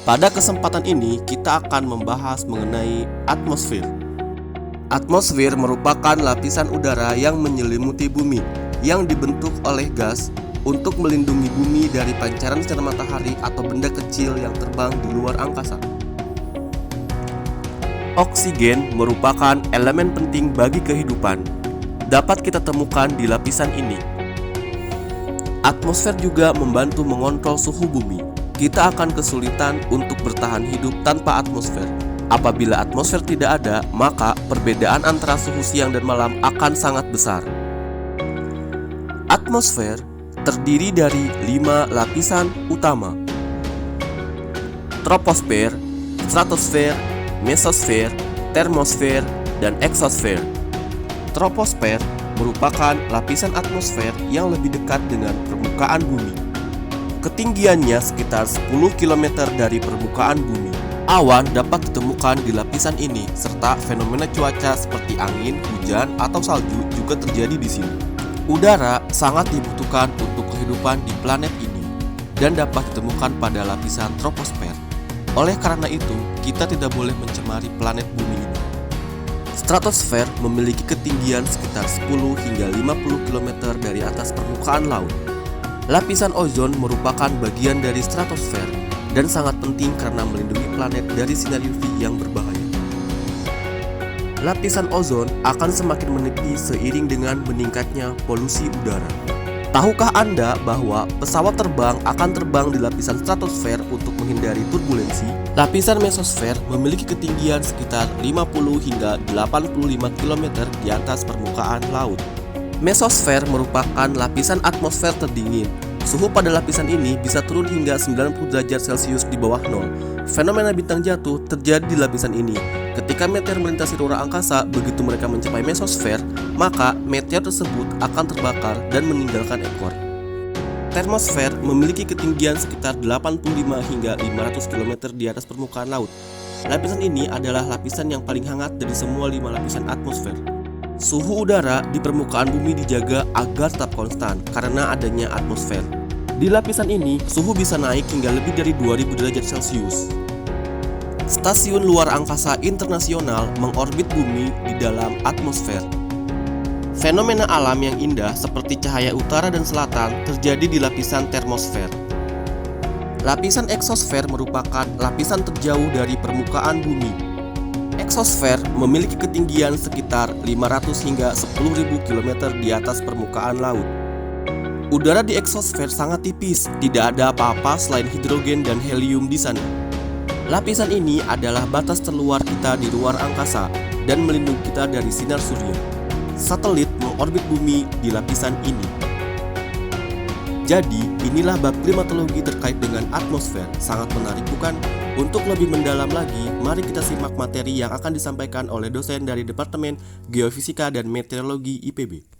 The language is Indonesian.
Pada kesempatan ini, kita akan membahas mengenai atmosfer. Atmosfer merupakan lapisan udara yang menyelimuti bumi, yang dibentuk oleh gas untuk melindungi bumi dari pancaran sinar matahari atau benda kecil yang terbang di luar angkasa. Oksigen merupakan elemen penting bagi kehidupan. Dapat kita temukan di lapisan ini. Atmosfer juga membantu mengontrol suhu bumi. Kita akan kesulitan untuk bertahan hidup tanpa atmosfer. Apabila atmosfer tidak ada, maka perbedaan antara suhu siang dan malam akan sangat besar. Atmosfer terdiri dari 5 lapisan utama: troposfer, stratosfer, mesosfer, termosfer, dan eksosfer. Troposfer merupakan lapisan atmosfer yang lebih dekat dengan permukaan bumi. Ketinggiannya sekitar 10 km dari permukaan bumi. Awan dapat ditemukan di lapisan ini, serta fenomena cuaca seperti angin, hujan, atau salju juga terjadi di sini. Udara sangat dibutuhkan untuk kehidupan di planet ini dan dapat ditemukan pada lapisan troposfer. Oleh karena itu, kita tidak boleh mencemari planet bumi ini. Stratosfer memiliki ketinggian sekitar 10 hingga 50 km dari atas permukaan laut. Lapisan ozon merupakan bagian dari stratosfer dan sangat penting karena melindungi planet dari sinar UV yang berbahaya. Lapisan ozon akan semakin menipis seiring dengan meningkatnya polusi udara. Tahukah Anda bahwa pesawat terbang akan terbang di lapisan stratosfer untuk menghindari turbulensi? Lapisan mesosfer memiliki ketinggian sekitar 50 hingga 85 km di atas permukaan laut. Mesosfer merupakan lapisan atmosfer terdingin. Suhu pada lapisan ini bisa turun hingga 90 derajat Celcius di bawah nol. Fenomena bintang jatuh terjadi di lapisan ini. Ketika meteor melintasi ruang angkasa, begitu mereka mencapai mesosfer, maka meteor tersebut akan terbakar dan meninggalkan ekor. Termosfer memiliki ketinggian sekitar 85 hingga 500 km di atas permukaan laut. Lapisan ini adalah lapisan yang paling hangat dari semua 5 lapisan atmosfer. Suhu udara di permukaan bumi dijaga agar tetap konstan karena adanya atmosfer. Di lapisan ini, suhu bisa naik hingga lebih dari 2000 derajat Celcius. Stasiun luar angkasa internasional mengorbit bumi di dalam atmosfer. Fenomena alam yang indah seperti cahaya utara dan selatan terjadi di lapisan termosfer. Lapisan eksosfer merupakan lapisan terjauh dari permukaan bumi. Eksosfer memiliki ketinggian sekitar 500 hingga 10.000 km di atas permukaan laut. Udara di eksosfer sangat tipis, tidak ada apa-apa selain hidrogen dan helium di sana. Lapisan ini adalah batas terluar kita di luar angkasa dan melindungi kita dari sinar surya. Satelit mengorbit bumi di lapisan ini. Jadi, inilah bab klimatologi terkait dengan atmosfer. Sangat menarik bukan? Untuk lebih mendalam lagi, mari kita simak materi yang akan disampaikan oleh dosen dari Departemen Geofisika dan Meteorologi IPB.